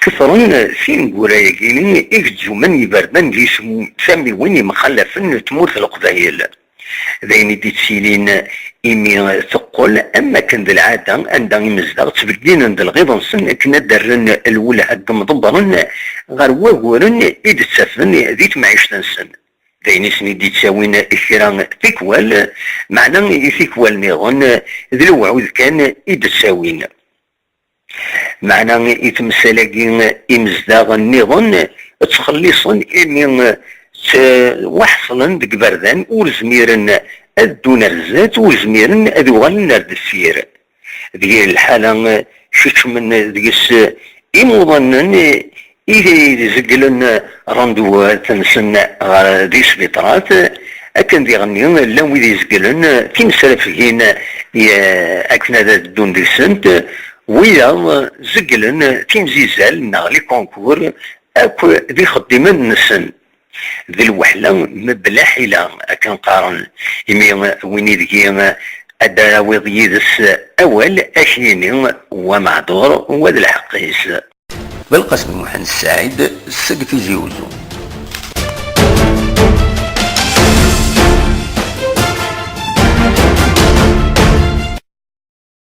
كثرن سين قرايقين إكجو من يبردن ليش سامي وين مخلفن تموت القبايل ذين دي تسيلين إمي ثقل أما كان ذي العادة عندها يمزدغ تبدين عند الغيظ سن كنا درن الأولى هكا مضبرن غير وغورن إيد تسافن ذيت معيشة سن ذين سني دي تساوين إكرام تيكوال معنى تيكوال نيغن ذي الوعود كان إيد تساوين معنى يتمثلين إمزداغ النظام تخلصن إمي وحصلن ديك بردان ورزميرن أدون الزات ورزميرن أدوغل نرد السير ديال الحالة شيش من ديس إموضنن إذا زقلن راندوات تنسن دي سبيطرات أكن دي غنيون لو إذا زقلن تنسرفين أكنا دون دي سنت ويا زقلن تيمزيزال نغلي كونكور اكو ذي خدمن نسن ذي الوحلة مبلا حيلة اكن قارن يمي ويني ذكي ادراوي ضيدس اول اشيني ومعذور وذي الحقيس بالقسم محمد السعيد السقف جيوزو.